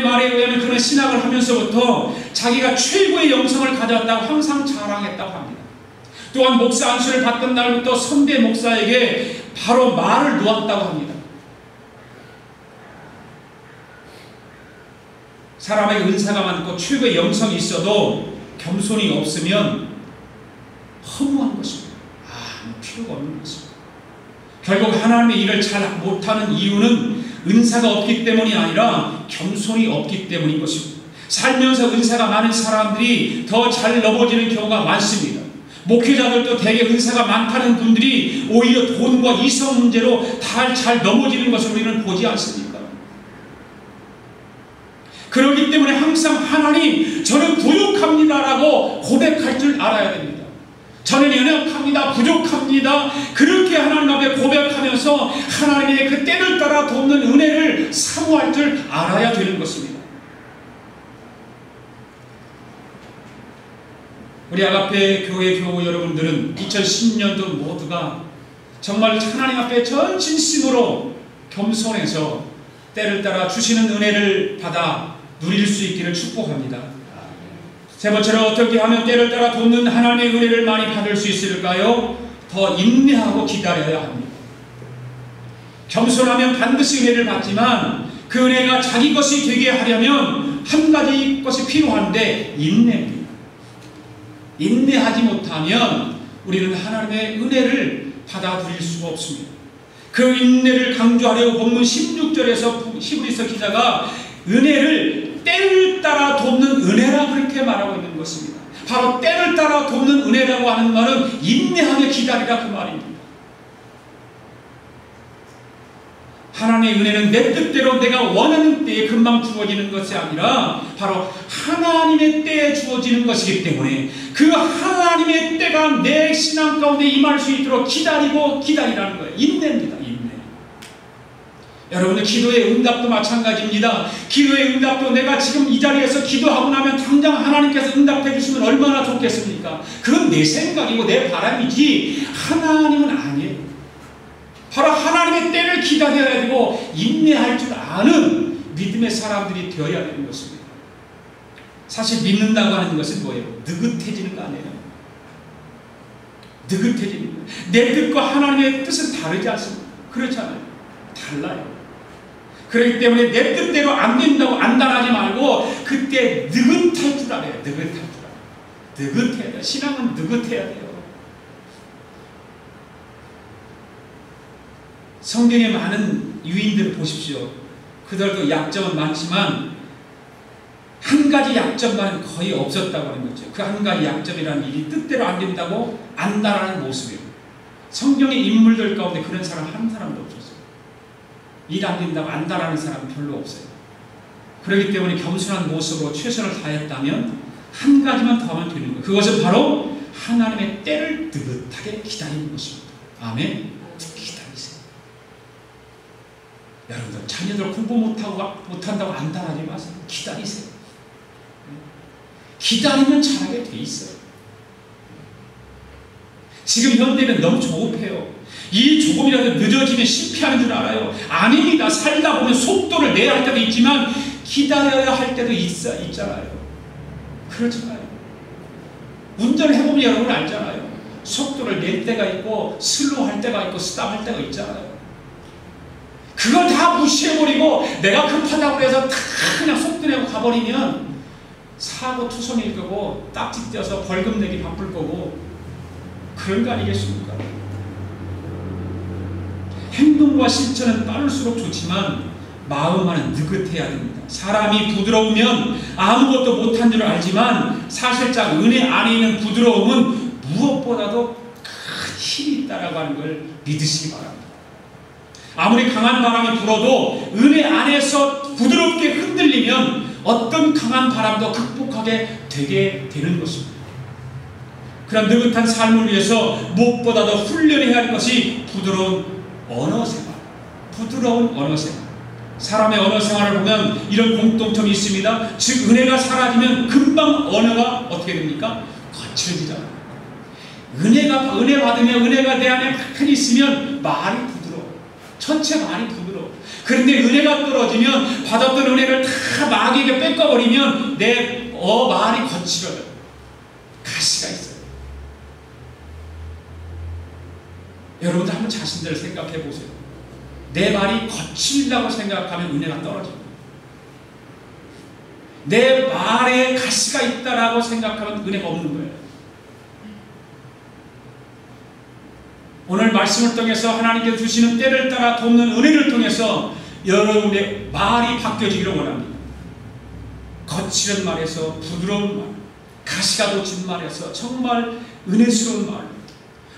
사람의 말에 의하면 그는 신학을 하면서부터 자기가 최고의 영성을 가졌다고 항상 자랑했다고 합니다. 또한 목사 안수를 받던 날부터 선배 목사에게 바로 말을 놓았다고 합니다. 사람에게 은사가 많고 최고의 영성이 있어도 겸손이 없으면 허무한 것입니다. 아무 필요가 없는 것입니다. 결국 하나님의 일을 잘 못하는 이유는 은사가 없기 때문이 아니라 겸손이 없기 때문인 것입니다. 살면서 은사가 많은 사람들이 더 잘 넘어지는 경우가 많습니다. 목회자들도 대개 은사가 많다는 분들이 오히려 돈과 이성 문제로 잘 넘어지는 것을 우리는 보지 않습니까? 그렇기 때문에 항상 하나님, 저는 부족합니다라고 고백할 줄 알아야 됩니다. 저는 연약합니다, 부족합니다. 그렇게 하나님 앞에 고백하면서 하나님의 그 때를 따라 돕는 은혜를 사모할 줄 알아야 되는 것입니다. 우리 아가페 교회 교우 여러분들은 2010년도 모두가 정말 하나님 앞에 전 진심으로 겸손해서 때를 따라 주시는 은혜를 받아 누릴 수 있기를 축복합니다. 세 번째로 어떻게 하면 때를 따라 돕는 하나님의 은혜를 많이 받을 수 있을까요? 더 인내하고 기다려야 합니다. 겸손하면 반드시 은혜를 받지만 그 은혜가 자기 것이 되게 하려면 한 가지 것이 필요한데 인내입니다. 인내하지 못하면 우리는 하나님의 은혜를 받아들일 수가 없습니다. 그 인내를 강조하려고 본문 16절에서 히브리서 기자가 은혜를 때를 따라 돕는 은혜라 그렇게 말하고 있는 것입니다. 바로 때를 따라 돕는 은혜라고 하는 말은 인내하며 기다리라 그 말입니다. 하나님의 은혜는 내 뜻대로 내가 원하는 때에 금방 주어지는 것이 아니라 바로 하나님의 때에 주어지는 것이기 때문에 그 하나님의 때가 내 신앙 가운데 임할 수 있도록 기다리라는 거예요. 인내입니다. 인내. 여러분들 기도의 응답도 마찬가지입니다. 기도의 응답도 내가 지금 이 자리에서 기도하고 나면 당장 하나님께서 응답해 주시면 얼마나 좋겠습니까? 그건 내 생각이고 내 바람이지 하나님은 아니에요. 바로 하나님의 때를 기다려야 되고 인내할 줄 아는 믿음의 사람들이 되어야 되는 것입니다. 사실 믿는다고 하는 것은 뭐예요? 느긋해지는 거 아니에요? 느긋해지는 거예요. 내 뜻과 하나님의 뜻은 다르지 않습니까? 그렇잖아요. 달라요. 그렇기 때문에 내 뜻대로 안 된다고 안달하지 말고 그때 느긋할 줄 알아요. 느긋할 줄 알아요. 느긋해야 돼요. 신앙은 느긋해야 돼요. 성경에 많은 유인들을 보십시오. 그들도 약점은 많지만 한 가지 약점만 거의 없었다고 하는 거죠. 그 한 가지 약점이라는 일이 뜻대로 안 된다고 안달하는 모습이에요. 성경의 인물들 가운데 그런 사람 한 사람도 없었어요. 일 안 된다고 안달하는 사람은 별로 없어요. 그렇기 때문에 겸손한 모습으로 최선을 다했다면 한 가지만 더 하면 되는 거예요. 그것은 바로 하나님의 때를 느긋하게 기다리는 것입니다. 아멘. 기다리세요. 여러분들 자녀들 공부 못한다고 안달하지 마세요. 기다리세요. 기다리면 잘하게 돼 있어요. 지금 현대는 너무 조급해요. 이 조금이라도 늦어지면 실패하는 줄 알아요. 아닙니다. 살다 보면 속도를 내야 할 때도 있지만 기다려야 할 때도 있잖아요. 그렇잖아요. 운전을 해보면 여러분 알잖아요. 속도를 낼 때가 있고 슬로우 할 때가 있고 스탑할 때가 있잖아요. 그걸 다 무시해버리고 내가 급하다고 해서 다 그냥 속도 내고 가버리면 사고 투성일 거고 딱지 떼어서 벌금 내기 바쁠 거고 그런 거 아니겠습니까? 행동과 실천은 빠를수록 좋지만 마음만은 느긋해야 됩니다. 사람이 부드러우면 아무것도 못한 줄 알지만 사실상 은혜 안에 있는 부드러움은 무엇보다도 큰 힘이 있다라고 하는 걸 믿으시기 바랍니다. 아무리 강한 바람이 불어도 은혜 안에서 부드럽게 흔들리면 어떤 강한 바람도 극복하게 되게 되는 것입니다. 그런 느긋한 삶을 위해서 무엇보다도 훈련해야 할 것이 부드러운 언어생활, 부드러운 언어생활. 사람의 언어생활을 보면 이런 공통점이 있습니다. 즉 은혜가 사라지면 금방 언어가 어떻게 됩니까? 거칠어지잖아요. 은혜 받으면 은혜가 내 안에 많이 있으면 말이 부드러워. 전체 말이 부드러워. 그런데 은혜가 떨어지면 받았던 은혜를 다 마귀의 떠버리면 내 말이 거칠어요. 가시가 있어요. 여러분들 한번 자신들을 생각해 보세요. 내 말이 거칠다고 생각하면 은혜가 떨어집니다. 내 말에 가시가 있다라고 생각하면 은혜가 없는 거예요. 오늘 말씀을 통해서 하나님께서 주시는 때를 따라 돕는 은혜를 통해서 여러분의 말이 바뀌어지기를 원합니다. 거칠은 말에서 부드러운 말, 가시가 돋친 말에서 정말 은혜스러운 말,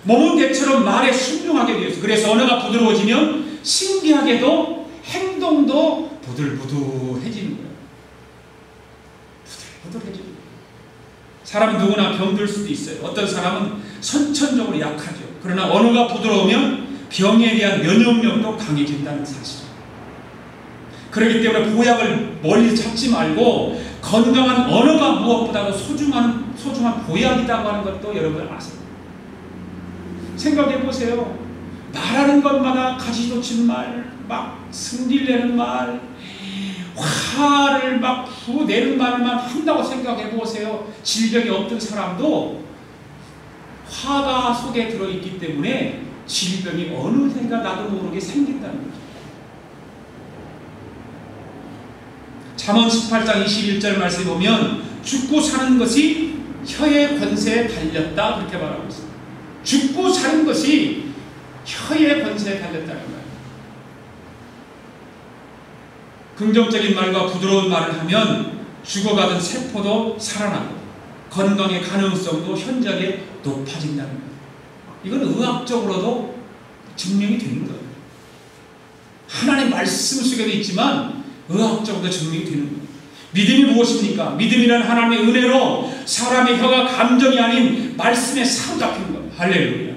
몸은 대처럼 말에 순종하게 되어서, 그래서 언어가 부드러워지면 신기하게도 행동도 부들부들해지는 거예요. 부들부들해지는 거예요. 사람은 누구나 병들 수도 있어요. 어떤 사람은 선천적으로 약하죠. 그러나 언어가 부드러우면 병에 대한 면역력도 강해진다는 사실이에요. 그렇기 때문에 보약을 멀리 찾지 말고 건강한 언어가 무엇보다도 소중한 보약이라고 하는 것도 여러분 아세요. 생각해 보세요. 말하는 것마다 가시 돋친 말, 막 승질내는 말, 화를 막 내는 말만 한다고 생각해 보세요. 질병이 없던 사람도 화가 속에 들어있기 때문에 질병이 어느샌가 나도 모르게 생긴다는 거죠. 잠언 18장 21절 말씀에 보면 죽고 사는 것이 혀의 권세에 달렸다 그렇게 말하고 있습니다. 죽고 사는 것이 혀의 권세에 달렸다는 거예요. 긍정적인 말과 부드러운 말을 하면 죽어가던 세포도 살아나고 건강의 가능성도 현저하게 높아진다는 거예요. 이건 의학적으로도 증명이 되는 거예요. 하나님의 말씀 속에도 있지만 의학적으로 증명이 되는 거예요. 믿음이 무엇입니까? 믿음이란 하나님의 은혜로 사람의 혀가 감정이 아닌 말씀에 사로잡힌 거예요. 할렐루야.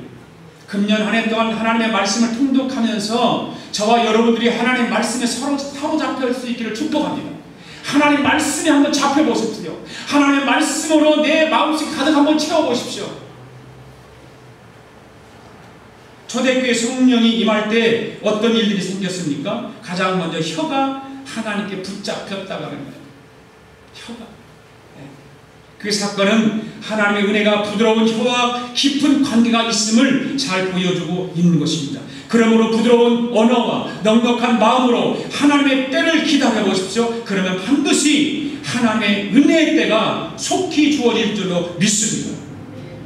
금년 한 해 동안 하나님의 말씀을 통독하면서 저와 여러분들이 하나님의 말씀에 사로잡힐 수 있기를 축복합니다. 하나님 말씀에 한번 잡혀보십시오. 하나님의 말씀으로 내 마음속 가득 한번 채워보십시오. 초대교회 성령이 임할 때 어떤 일들이 생겼습니까? 가장 먼저 혀가 하나님께 붙잡혔다고 하는 거예요. 혀가. 그 사건은 하나님의 은혜가 부드러운 혀와 깊은 관계가 있음을 잘 보여주고 있는 것입니다. 그러므로 부드러운 언어와 넉넉한 마음으로 하나님의 때를 기다려 보십시오. 그러면 반드시 하나님의 은혜의 때가 속히 주어질 줄로 믿습니다.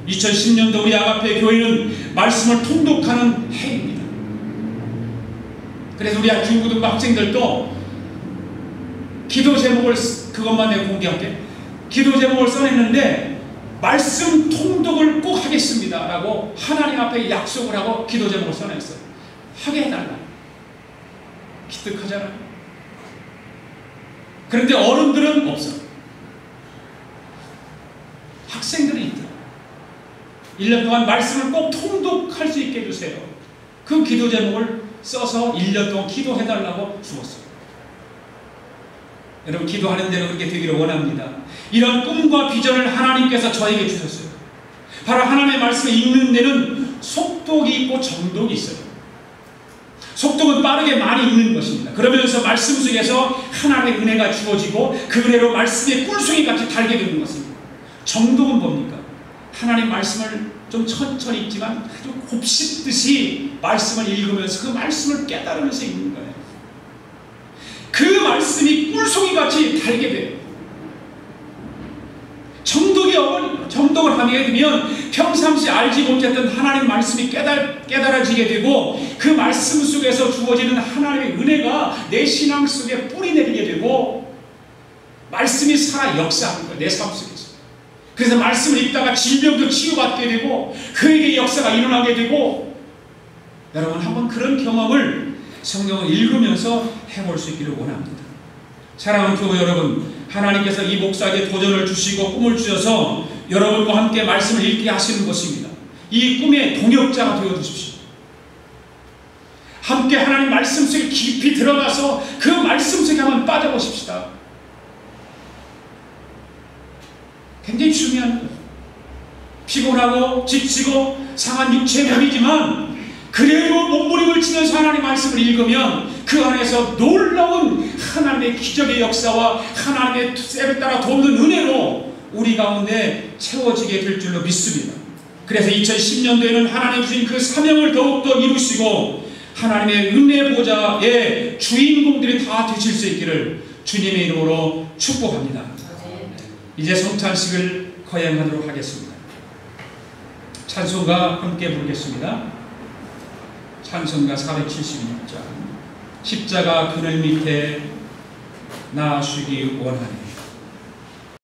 2010년도 우리 아가페 교회는 말씀을 통독하는 해입니다. 그래서 우리 중고등부 학생들도 기도 제목을 그것만 내가 공개할게. 기도 제목을 써냈는데 말씀 통독을 꼭 하겠습니다 라고 하나님 앞에 약속을 하고 기도 제목을 써냈어요. 하게 해달라. 기특하잖아요. 그런데 어른들은 없어. 학생들은 있다. 1년 동안 말씀을 꼭 통독할 수 있게 해주세요. 그 기도 제목을 써서 1년 동안 기도해달라고 주었어요. 여러분 기도하는 대로 그렇게 되기를 원합니다. 이런 꿈과 비전을 하나님께서 저에게 주셨어요. 바로 하나님의 말씀을 읽는 데는 속독이 있고 정독이 있어요. 속독은 빠르게 많이 읽는 것입니다. 그러면서 말씀 속에서 하나님의 은혜가 주어지고 그 은혜로 말씀의 꿀송이 같이 달게 되는 것입니다. 정독은 뭡니까? 하나님 말씀을 좀 천천히 읽지만 아주 곱씹듯이 말씀을 읽으면서 그 말씀을 깨달으면서 읽는 거예요. 그 말씀이 꿀송이 같이 달게 돼요. 정독을 하게 되면 평상시 알지 못했던 하나님 말씀이 깨달아지게 되고 그 말씀 속에서 주어지는 하나님의 은혜가 내 신앙 속에 뿌리 내리게 되고 말씀이 살아 역사하는 거예요. 내 삶 속에서. 그래서 말씀을 읽다가 질병도 치유받게 되고 그에게 역사가 일어나게 되고 여러분 한번 그런 경험을 성경을 읽으면서 해볼 수 있기를 원합니다. 사랑하는 교회 여러분, 하나님께서 이 목사에게 도전을 주시고 꿈을 주셔서 여러분과 함께 말씀을 읽게 하시는 것입니다. 이 꿈의 동역자가 되어 주십시오. 함께 하나님 말씀 속에 깊이 들어가서 그 말씀 속에 한번 빠져보십시다. 굉장히 중요한 거예요. 피곤하고 지치고 상한 육체의 몸이지만 그래도 몸부림을 치면서 하나님의 말씀을 읽으면 그 안에서 놀라운 하나님의 기적의 역사와 하나님의 때를 따라 돕는 은혜로 우리 가운데 채워지게 될 줄로 믿습니다. 그래서 2010년도에는 하나님 주신 그 사명을 더욱더 이루시고 하나님의 은혜 보좌의 주인공들이 다 되실 수 있기를 주님의 이름으로 축복합니다. 이제 성찬식을 거행하도록 하겠습니다. 찬송가 함께 부르겠습니다. 찬송가 476장 십자가 그늘 밑에 나 쉬기 원하네.